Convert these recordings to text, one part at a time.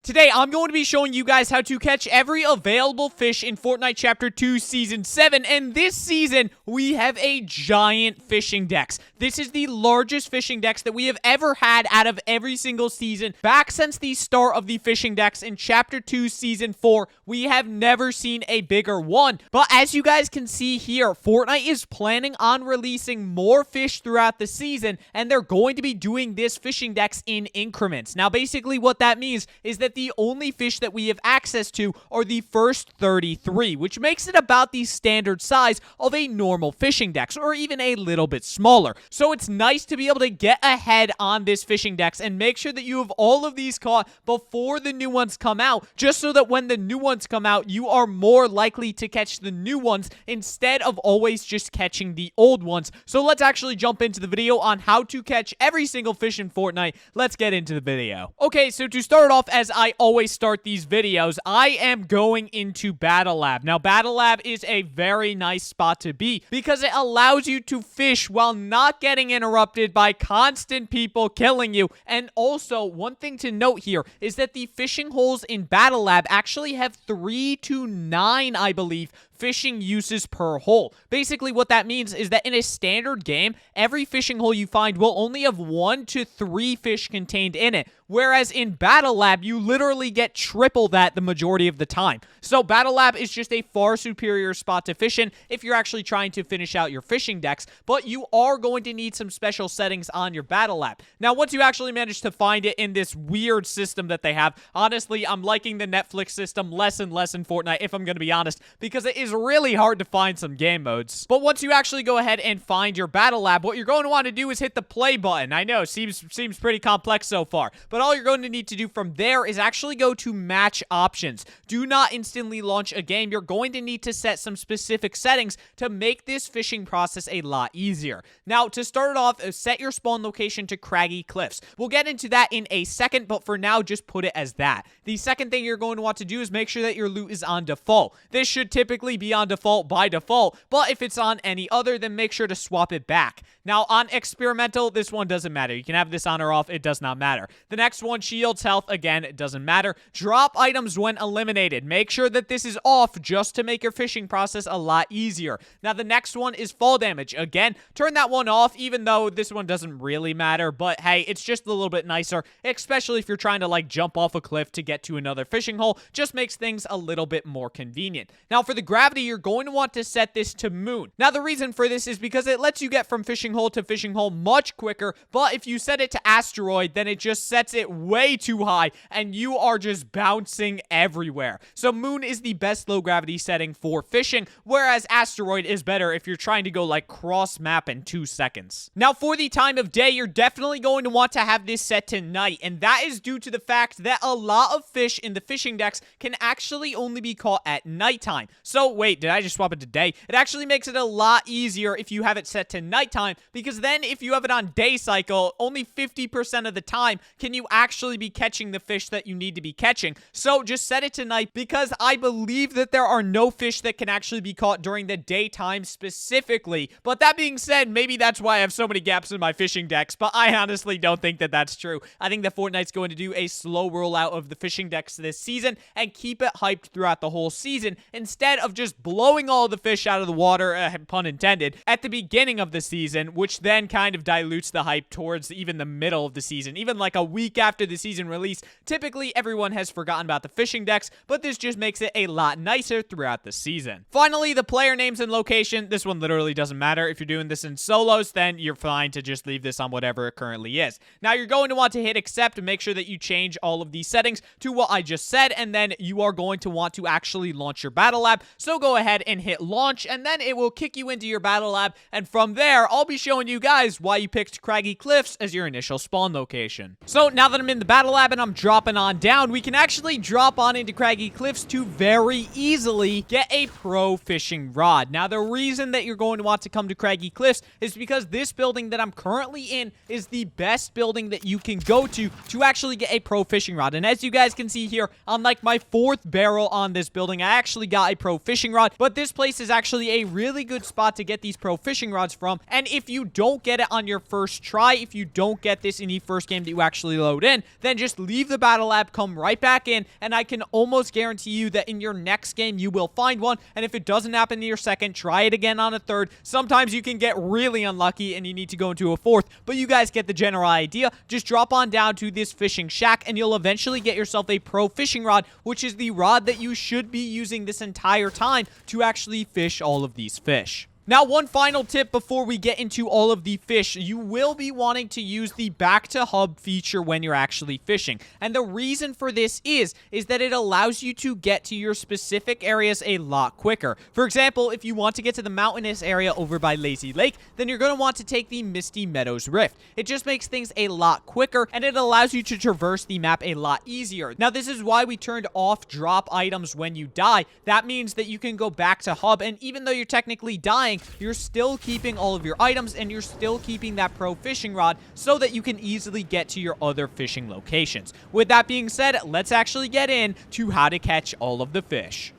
Today, I'm going to be showing you guys how to catch every available fish in Fortnite Chapter 2 Season 7, and this season, we have a giant fishing dex. This is the largest fishing dex that we have ever had out of every single season. Back since the start of the fishing dex in Chapter 2 Season 4, we have never seen a bigger one. But as you guys can see here, Fortnite is planning on releasing more fish throughout the season, and they're going to be doing this fishing dex in increments. Now, basically what that means is that the only fish that we have access to are the first 33, which makes it about the standard size of a normal fishing dex, or even a little bit smaller. So it's nice to be able to get ahead on this fishing dex and make sure that you have all of these caught before the new ones come out, just so that when the new ones come out, you are more likely to catch the new ones instead of always just catching the old ones. So let's actually jump into the video on how to catch every single fish in Fortnite. Let's get into the video. Okay, so to start off, as I always start these videos, I am going into Battle Lab. Now, Battle Lab is a very nice spot to be because it allows you to fish while not getting interrupted by constant people killing you. And also, one thing to note here is that the fishing holes in Battle Lab actually have 3 to 9, I believe, fishing uses per hole. Basically, what that means is that in a standard game, every fishing hole you find will only have 1 to 3 fish contained in it, whereas in Battle Lab, you literally get triple that the majority of the time. So Battle Lab is just a far superior spot to fish in if you're actually trying to finish out your fishing dex, but you are going to need some special settings on your Battle Lab. Now, once you actually manage to find it in this weird system that they have, honestly, I'm liking the Netflix system less and less in Fortnite, if I'm going to be honest, because it is really hard to find some game modes. But once you actually go ahead and find your Battle Lab, what you're going to want to do is hit the play button. I know, seems pretty complex so far, but all you're going to need to do from there is actually go to match options. Do not instantly launch a game. You're going to need to set some specific settings to make this fishing process a lot easier. Now, to start it off, set your spawn location to Craggy Cliffs. We'll get into that in a second, but for now, just put it as that. The second thing you're going to want to do is make sure that your loot is on default. This should typically be on default by default, but if it's on any other, then make sure to swap it back. Now, on experimental, this one doesn't matter. You can have this on or off. It does not matter. The next one, shields, health, again, it doesn't matter. Drop items when eliminated. Make sure that this is off just to make your fishing process a lot easier. Now, the next one is fall damage. Again, turn that one off, even though this one doesn't really matter, but hey, it's just a little bit nicer, especially if you're trying to like jump off a cliff to get to another fishing hole. Just makes things a little bit more convenient. Now, for the gravity, you're going to want to set this to moon. Now, the reason for this is because it lets you get from fishing hole to fishing hole much quicker, but if you set it to asteroid, then it just sets it way too high, and you are just bouncing everywhere. So moon is the best low gravity setting for fishing, whereas asteroid is better if you're trying to go like cross map in 2 seconds. Now, for the time of day, you're definitely going to want to have this set to night, and that is due to the fact that a lot of fish in the fishing dex can actually only be caught at nighttime. So wait, did I just swap it to day? It actually makes it a lot easier if you have it set to nighttime, because then if you have it on day cycle, only 50% of the time can you actually be catching the fish that you need to be catching. So just set it to night, because I believe that there are no fish that can actually be caught during the daytime specifically. But that being said, maybe that's why I have so many gaps in my fishing dex, but I honestly don't think that that's true. I think that Fortnite's going to do a slow rollout of the fishing dex this season and keep it hyped throughout the whole season, instead of just blowing all the fish out of the water, pun intended, at the beginning of the season, which then kind of dilutes the hype towards even the middle of the season. Even like a week after the season release, typically everyone has forgotten about the fishing dex, but this just makes it a lot nicer throughout the season. Finally, the player names and location. This one literally doesn't matter. If you're doing this in solos, then you're fine to just leave this on whatever it currently is. Now, you're going to want to hit accept and make sure that you change all of these settings to what I just said, and then you are going to want to actually launch your Battle Lab. So go ahead and hit launch, and then it will kick you into your Battle Lab, and from there, I'll be showing you guys why you picked Craggy Cliffs as your initial spawn location. So now that I'm in the Battle Lab and I'm dropping on down, we can actually drop on into Craggy Cliffs to very easily get a pro fishing rod. Now, the reason that you're going to want to come to Craggy Cliffs is because this building that I'm currently in is the best building that you can go to actually get a pro fishing rod. And as you guys can see here, on like my 4th barrel on this building, I actually got a pro fishing fishing rod, but this place is actually a really good spot to get these pro fishing rods from. And if you don't get it on your first try, if you don't get this in the first game that you actually load in, then just leave the battle lab, come right back in, and I can almost guarantee you that in your next game you will find one. And if it doesn't happen in your second, try it again on a third. Sometimes you can get really unlucky and you need to go into a fourth, but you guys get the general idea. Just drop on down to this fishing shack and you'll eventually get yourself a pro fishing rod, which is the rod that you should be using this entire time to actually fish all of these fish. Now, one final tip before we get into all of the fish, you will be wanting to use the back to hub feature when you're actually fishing. And the reason for this is that it allows you to get to your specific areas a lot quicker. For example, if you want to get to the mountainous area over by Lazy Lake, then you're going to want to take the Misty Meadows Rift. It just makes things a lot quicker and it allows you to traverse the map a lot easier. Now, this is why we turned off drop items when you die. That means that you can go back to hub, and even though you're technically dying, you're still keeping all of your items and you're still keeping that pro fishing rod so that you can easily get to your other fishing locations. With that being said, let's actually get into how to catch all of the fish.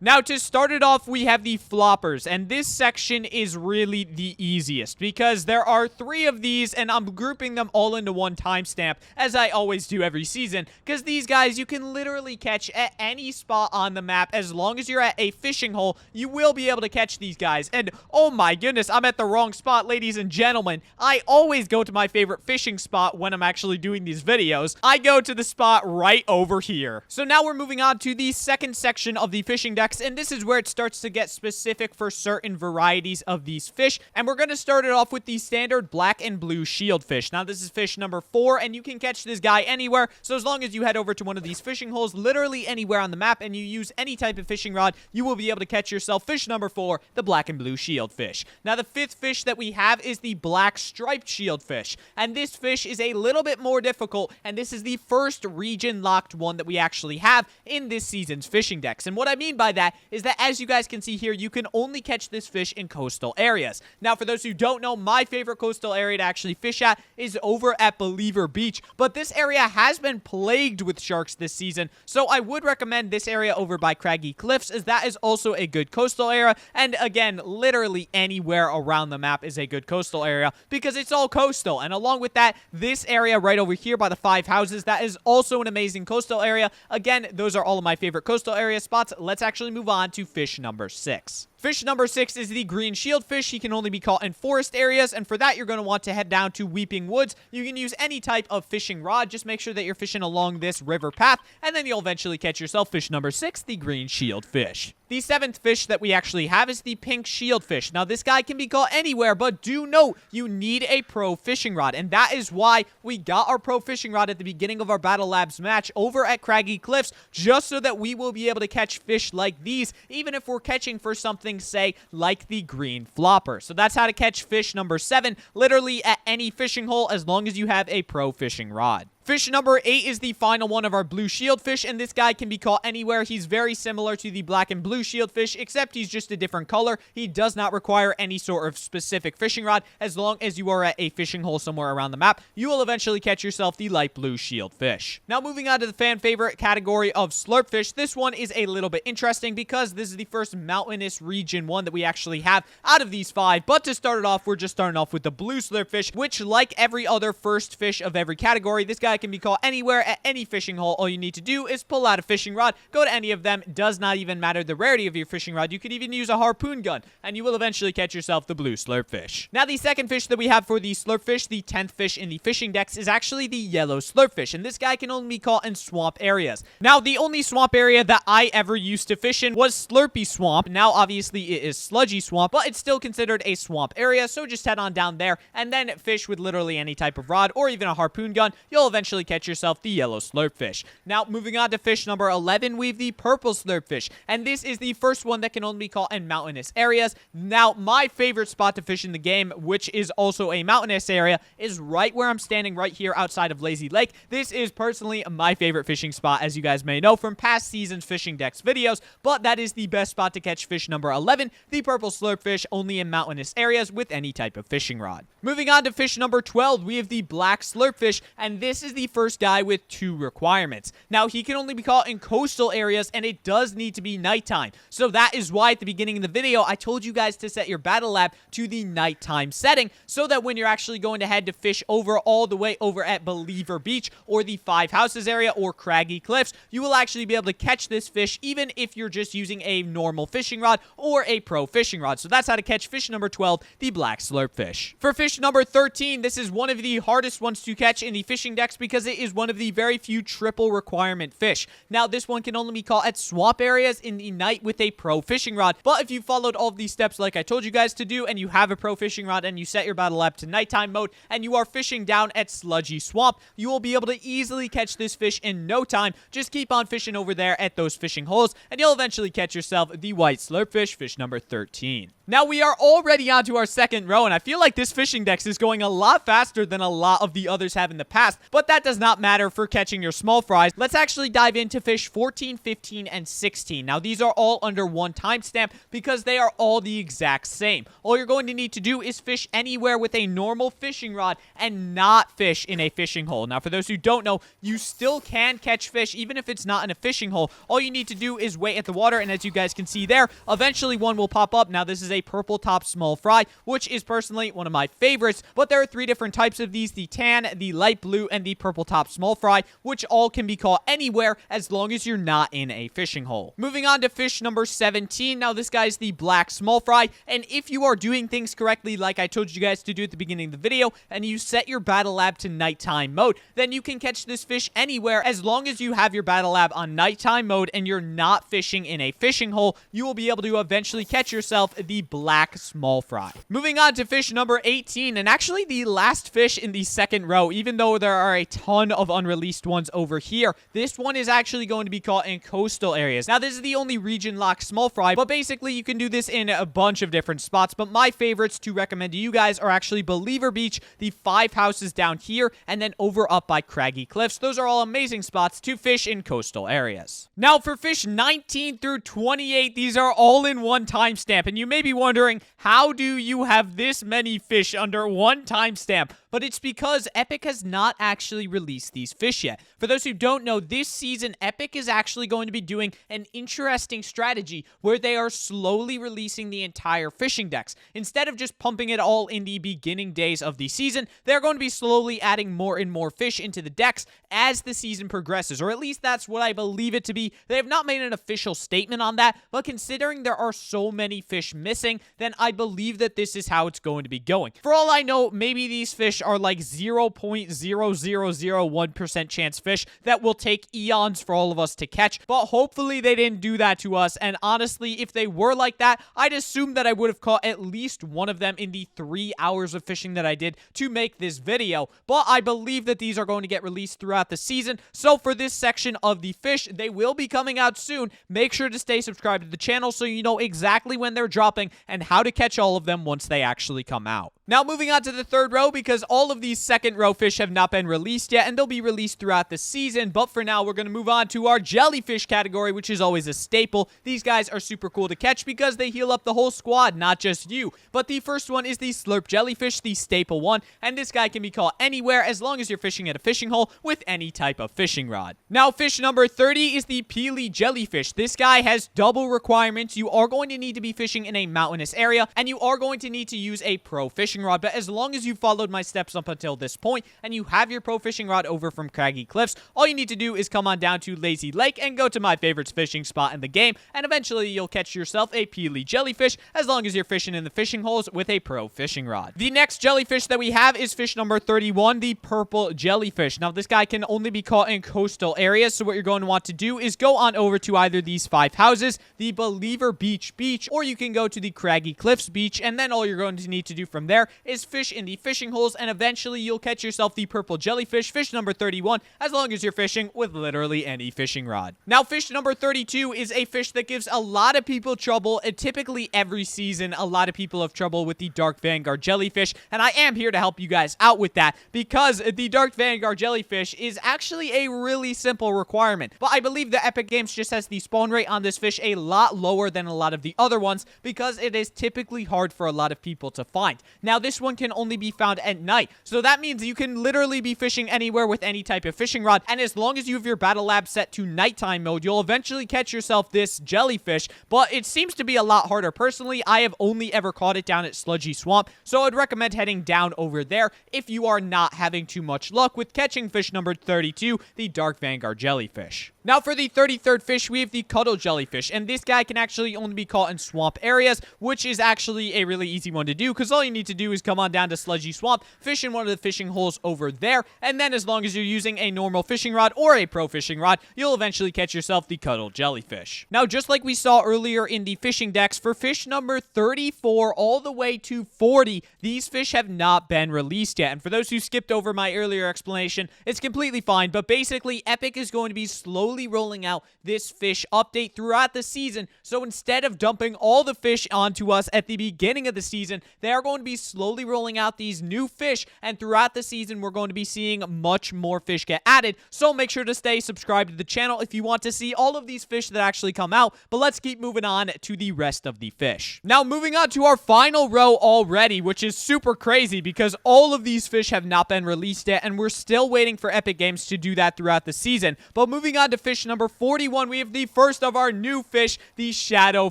Now, to start it off, we have the floppers, and this section is really the easiest because there are 3 of these, and I'm grouping them all into one timestamp, as I always do every season, because these guys you can literally catch at any spot on the map. As long as you're at a fishing hole, you will be able to catch these guys. And oh my goodness, I'm at the wrong spot, ladies and gentlemen. I always go to my favorite fishing spot when I'm actually doing these videos. I go to the spot right over here. So now we're moving on to the second section of the fishing deck, and this is where it starts to get specific for certain varieties of these fish. And we're going to start it off with the standard black and blue shieldfish. Now, this is fish number 4, and you can catch this guy anywhere. So as long as you head over to one of these fishing holes, literally anywhere on the map, and you use any type of fishing rod, you will be able to catch yourself fish number 4, the black and blue shieldfish. Now, the 5th fish that we have is the black striped shieldfish. And this fish is a little bit more difficult, and this is the first region-locked one that we actually have in this season's fishing decks. And what I mean by that is that, as you guys can see here, you can only catch this fish in coastal areas. Now, for those who don't know, my favorite coastal area to actually fish at is over at Believer Beach, but this area has been plagued with sharks this season, so I would recommend this area over by Craggy Cliffs, as that is also a good coastal area. And again, literally anywhere around the map is a good coastal area because it's all coastal. And along with that, this area right over here by the 5 houses, that is also an amazing coastal area. Again, those are all of my favorite coastal area spots. Let's actually move on to fish number 6. Fish number 6 is the green shieldfish. He can only be caught in forest areas, and for that, you're going to want to head down to Weeping Woods. You can use any type of fishing rod. Just make sure that you're fishing along this river path, and then you'll eventually catch yourself fish number 6, the green shieldfish. The 7th fish that we actually have is the pink shieldfish. Now, this guy can be caught anywhere, but do note, you need a pro fishing rod, and that is why we got our pro fishing rod at the beginning of our Battle Labs match over at Craggy Cliffs, just so that we will be able to catch fish like these, even if we're catching for something, say, like the green flopper. So that's how to catch fish number 7, literally at any fishing hole, as long as you have a pro fishing rod. Fish number 8 is the final one of our blue shieldfish, and this guy can be caught anywhere. He's very similar to the black and blue shieldfish, except he's just a different color. He does not require any sort of specific fishing rod. As long as you are at a fishing hole somewhere around the map, you will eventually catch yourself the light blue shieldfish. Now, moving on to the fan favorite category of slurpfish. This one is a little bit interesting because this is the first mountainous region one that we actually have out of these 5. But to start it off, we're just starting off with the blue slurpfish, which, like every other first fish of every category, this guy can be caught anywhere at any fishing hole. All you need to do is pull out a fishing rod, go to any of them. Does not even matter the rarity of your fishing rod. You could even use a harpoon gun, and you will eventually catch yourself the blue slurpfish. Now, the second fish that we have for the slurpfish, the 10th fish in the fishing decks, is actually the yellow slurpfish, and this guy can only be caught in swamp areas. Now, the only swamp area that I ever used to fish in was Slurpy Swamp. Now, obviously, it is Sludgy Swamp, but it's still considered a swamp area, so just head on down there and then fish with literally any type of rod or even a harpoon gun. You'll eventually catch yourself the yellow slurpfish. Now, moving on to fish number 11, we have the purple slurpfish, and this is the first one that can only be caught in mountainous areas. Now, my favorite spot to fish in the game, which is also a mountainous area, is right where I'm standing right here outside of Lazy Lake. This is personally my favorite fishing spot, as you guys may know from past seasons fishing decks videos, but that is the best spot to catch fish number 11, the purple slurpfish, only in mountainous areas with any type of fishing rod. Moving on to fish number 12, we have the black slurpfish, and this is is the first guy with 2 requirements. Now, he can only be caught in coastal areas, and it does need to be nighttime. So that is why at the beginning of the video, I told you guys to set your battle lab to the nighttime setting, so that when you're actually going to head to fish over all the way over at Believer Beach or the 5 Houses area or Craggy Cliffs, you will actually be able to catch this fish even if you're just using a normal fishing rod or a pro fishing rod. So that's how to catch fish number 12, the Black Slurpfish. For fish number 13, this is one of the hardest ones to catch in the fishing decks because it is one of the very few triple requirement fish. Now, this one can only be caught at swamp areas in the night with a pro fishing rod, but if you followed all of these steps like I told you guys to do, and you have a pro fishing rod and you set your battle lab to nighttime mode, and you are fishing down at Sludgy Swamp, you will be able to easily catch this fish in no time. Just keep on fishing over there at those fishing holes, and you'll eventually catch yourself the White Slurpfish, fish number 13. Now, we are already on to our second row, and I feel like this fishing deck is going a lot faster than a lot of the others have in the past, but that does not matter for catching your small fries. Let's actually dive into fish 14, 15, and 16. Now, these are all under 1 timestamp because they are all the exact same. All you're going to need to do is fish anywhere with a normal fishing rod and not fish in a fishing hole. Now, for those who don't know, you still can catch fish even if it's not in a fishing hole. All you need to do is wait at the water, and as you guys can see there, eventually one will pop up. Now, this is a purple top small fry, which is personally one of my favorites, but there are 3 different types of these: the tan, the light blue, and the purple top small fry, which all can be caught anywhere as long as you're not in a fishing hole. Moving on to fish number 17. Now, this guy is the black small fry, and if you are doing things correctly like I told you guys to do at the beginning of the video, and you set your battle lab to nighttime mode, then you can catch this fish anywhere as long as you have your battle lab on nighttime mode and you're not fishing in a fishing hole. You will be able to eventually catch yourself the black small fry. Moving on to fish number 18, and actually the last fish in the second row, even though there are a ton of unreleased ones over here, this one is actually going to be caught in coastal areas. Now, this is the only region locked small fry, but basically you can do this in a bunch of different spots, but my favorites to recommend to you guys are actually Believer Beach, the 5 Houses down here, and then over up by Craggy Cliffs. Those are all amazing spots to fish in coastal areas. Now, for fish 19 through 28, these are all in 1 timestamp, and you may be wondering, how do you have this many fish under 1 timestamp? But it's because Epic has not actually released these fish yet. For those who don't know, this season, Epic is actually going to be doing an interesting strategy where they are slowly releasing the entire fishing decks. Instead of just pumping it all in the beginning days of the season, they're going to be slowly adding more and more fish into the decks as the season progresses, or at least that's what I believe it to be. They have not made an official statement on that, but considering there are so many fish missing, then I believe that this is how it's going to be going. For all I know, maybe these fish are like 0.0001% chance fish that will take eons for all of us to catch, but hopefully they didn't do that to us. And honestly, if they were like that, I'd assume that I would have caught at least one of them in the 3 hours of fishing that I did to make this video. But I believe that these are going to get released throughout the season, so for this section of the fish, they will be coming out soon. Make sure to stay subscribed to the channel so you know exactly when they're dropping and how to catch all of them once they actually come out. Now, moving on to the third row, because all of these second row fish have not been released yet, and they'll be released throughout the season. But for now, we're going to move on to our jellyfish category, which is always a staple. These guys are super cool to catch because they heal up the whole squad, not just you. But the first one is the Slurp Jellyfish, the staple one, and this guy can be caught anywhere as long as you're fishing at a fishing hole with any type of fishing rod. Now, fish number 30 is the Peely Jellyfish. This guy has double requirements. You are going to need to be fishing in a mountainous area, and you are going to need to use a pro fishing rod. But as long as you followed my steps up until this point, and you have your pro fishing rod over from Craggy Cliffs, all you need to do is come on down to Lazy Lake and go to my favorite fishing spot in the game, and eventually you'll catch yourself a Peely Jellyfish as long as you're fishing in the fishing holes with a pro fishing rod. The next jellyfish that we have is fish number 31, the Purple Jellyfish. Now, this guy can only be caught in coastal areas, so what you're going to want to do is go on over to either these 5 houses, the Believer Beach, or you can go to the Craggy Cliffs Beach, and then all you're going to need to do from there is fish in the fishing holes, and eventually you'll catch yourself the Purple Jellyfish, fish number 31, as long as you're fishing with literally any fishing rod. Now, fish number 32 is a fish that gives a lot of people trouble, and typically every season, a lot of people have trouble with the Dark Vanguard Jellyfish, and I am here to help you guys out with that, because the Dark Vanguard Jellyfish is actually a really simple requirement, but I believe the Epic Games just has the spawn rate on this fish a lot lower than a lot of the other ones, because it is typically hard for a lot of people to find. Now, Now, this one can only be found at night, so that means you can literally be fishing anywhere with any type of fishing rod, and as long as you have your battle lab set to nighttime mode, you'll eventually catch yourself this jellyfish, but it seems to be a lot harder. Personally, I have only ever caught it down at Sludgy Swamp, so I'd recommend heading down over there if you are not having too much luck with catching fish number 32, the Dark Vanguard Jellyfish. Now, for the 33rd fish, we have the Cuddle Jellyfish, and this guy can actually only be caught in swamp areas, which is actually a really easy one to do, because all you need to do is come on down to Sludgy Swamp, fish in one of the fishing holes over there, and then as long as you're using a normal fishing rod or a pro fishing rod, you'll eventually catch yourself the Cuddle Jellyfish. Now, just like we saw earlier in the fishing decks, for fish number 34 all the way to 40, these fish have not been released yet, and for those who skipped over my earlier explanation, it's completely fine, but basically, Epic is going to be slowly rolling out this fish update throughout the season, so instead of dumping all the fish onto us at the beginning of the season, they are going to be slowly rolling out these new fish, and throughout the season, we're going to be seeing much more fish get added, so make sure to stay subscribed to the channel if you want to see all of these fish that actually come out, but let's keep moving on to the rest of the fish. Now, moving on to our final row already, which is super crazy because all of these fish have not been released yet, and we're still waiting for Epic Games to do that throughout the season. But moving on to fish number 41, we have the first of our new fish, the Shadow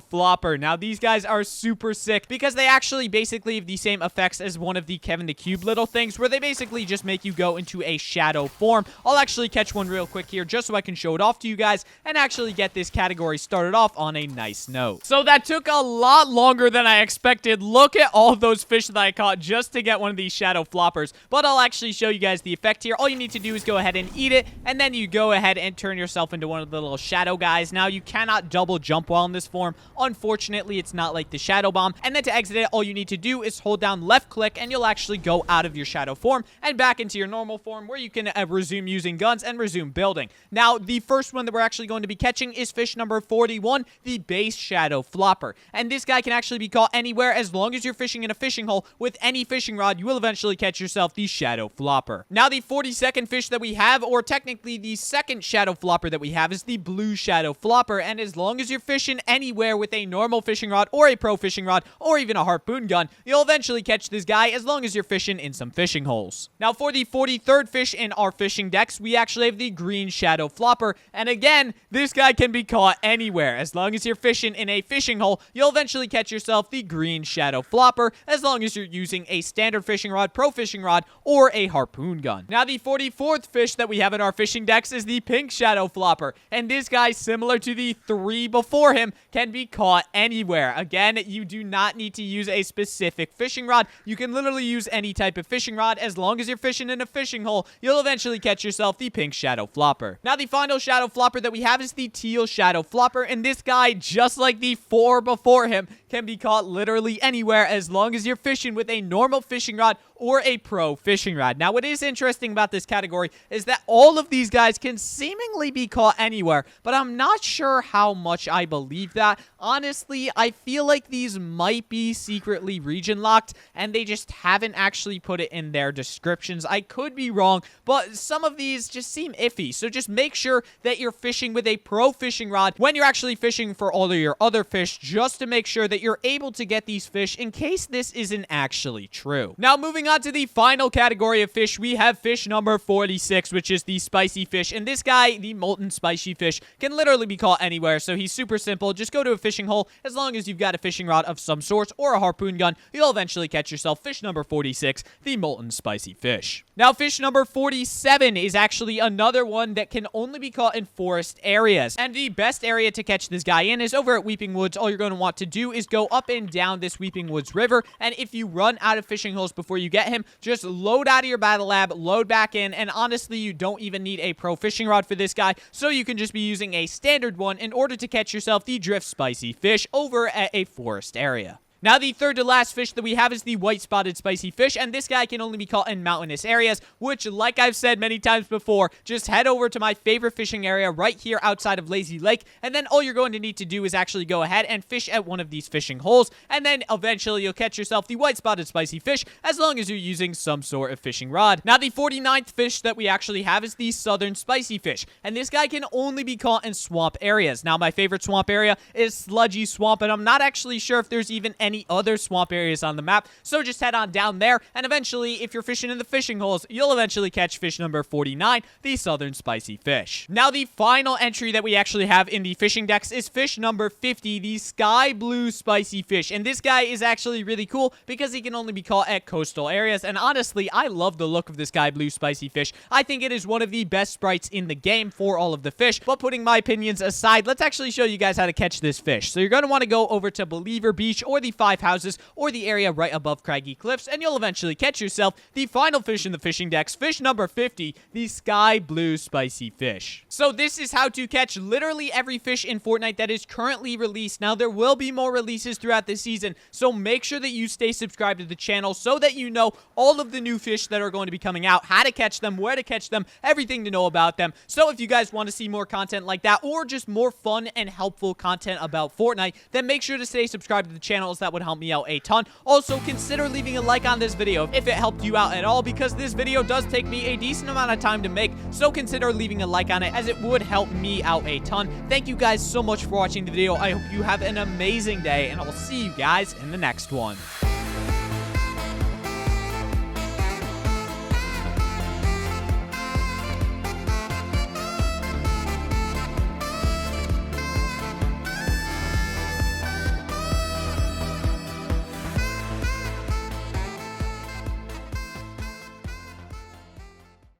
Flopper. Now, these guys are super sick because they actually basically have the same effects as one of the Kevin the Cube little things, where they basically just make you go into a shadow form. I'll actually catch one real quick here just so I can show it off to you guys and actually get this category started off on a nice note. So that took a lot longer than I expected. Look at all those fish that I caught just to get one of these Shadow Floppers, but I'll actually show you guys the effect here. All you need to do is go ahead and eat it, and then you go ahead and turn yourself into one of the little shadow guys. Now, you cannot double jump while in this form. Unfortunately, it's not like the Shadow Bomb, and then to exit it, all you need to do is hold down left click, and you'll actually go out of your shadow form and back into your normal form, where you can resume using guns and resume building. Now, the first one that we're actually going to be catching is fish number 41, the Base Shadow Flopper, and this guy can actually be caught anywhere as long as you're fishing in a fishing hole with any fishing rod. You will eventually catch yourself the Shadow Flopper. Now, the 42nd fish that we have, or technically the second Shadow Flopper that we have, is the Blue Shadow Flopper, and as long as you're fishing anywhere with a normal fishing rod or a pro fishing rod or even a harpoon gun, you'll eventually catch this guy as long as you're fishing in some fishing holes. Now, for the 43rd fish in our fishing decks, we actually have the Green Shadow Flopper, and again, this guy can be caught anywhere. As long as you're fishing in a fishing hole, you'll eventually catch yourself the Green Shadow Flopper, as long as you're using a standard fishing rod, pro fishing rod, or a harpoon gun. Now, the 44th fish that we have in our fishing decks is the Pink Shadow Flopper, and this guy, similar to the three before him, can be caught anywhere. Again, you do not need to use a specific fishing rod. You can literally use any type of fishing rod. As long as you're fishing in a fishing hole, you'll eventually catch yourself the Pink Shadow Flopper. Now, the final Shadow Flopper that we have is the Teal Shadow Flopper, and this guy, just like the four before him, can be caught literally anywhere as long as you're fishing with a normal fishing rod or a pro fishing rod. Now, what is interesting about this category is that all of these guys can seemingly be caught anywhere, but I'm not sure how much I believe that. Honestly, I feel like these might be secretly region locked, and they just haven't actually put it in their descriptions. I could be wrong, but some of these just seem iffy, so just make sure that you're fishing with a pro fishing rod when you're actually fishing for all of your other fish, just to make sure that you're able to get these fish in case this isn't actually true. Now, moving on to the final category of fish, we have fish number 46, which is the Spicy Fish, and this guy, the Molten Spicy Fish, can literally be caught anywhere, so he's super simple. Just go to a fishing hole. As long as you've got a fishing rod of some sort or a harpoon gun, you'll eventually catch yourself fish number 46, the Molten Spicy Fish. Now, fish number 47 is actually another one that can only be caught in forest areas, and the best area to catch this guy in is over at Weeping Woods. All you're going to want to do is go up and down this Weeping Woods River, and if you run out of fishing holes before you get him, just load out of your battle lab, load back in, and honestly, you don't even need a pro fishing rod for this guy, so you can just be using a standard one in order to catch yourself the Drift Spicy Fish over at a forest area. Now, the third to last fish that we have is the White Spotted Spicy Fish, and this guy can only be caught in mountainous areas, which, like I've said many times before, just head over to my favorite fishing area right here outside of Lazy Lake, and then all you're going to need to do is actually go ahead and fish at one of these fishing holes, and then eventually you'll catch yourself the White Spotted Spicy Fish as long as you're using some sort of fishing rod. Now, the 49th fish that we actually have is the Southern Spicy Fish, and this guy can only be caught in swamp areas. Now, my favorite swamp area is Sludgy Swamp, and I'm not actually sure if there's even any many other swamp areas on the map, so just head on down there, and eventually, if you're fishing in the fishing holes, you'll eventually catch fish number 49, the southern spicy fish. Now, the final entry that we actually have in the fishing decks is fish number 50, the sky blue spicy fish, and this guy is actually really cool because he can only be caught at coastal areas, and honestly, I love the look of this sky blue spicy fish. I think it is one of the best sprites in the game for all of the fish, but putting my opinions aside, let's actually show you guys how to catch this fish. So you're going to want to go over to Believer Beach or the 5 houses or the area right above Craggy Cliffs, and you'll eventually catch yourself the final fish in the fishing decks, fish number 50, the sky blue spicy fish. So this is how to catch literally every fish in Fortnite that is currently released. Now, there will be more releases throughout the season, so make sure that you stay subscribed to the channel so that you know all of the new fish that are going to be coming out, how to catch them, where to catch them, everything to know about them. So if you guys want to see more content like that, or just more fun and helpful content about Fortnite, then make sure to stay subscribed to the channels. That would help me out a ton. Also, consider leaving a like on this video if it helped you out at all, because this video does take me a decent amount of time to make, so consider leaving a like on it, as it would help me out a ton. Thank you guys so much for watching the video. I hope you have an amazing day, and I will see you guys in the next one.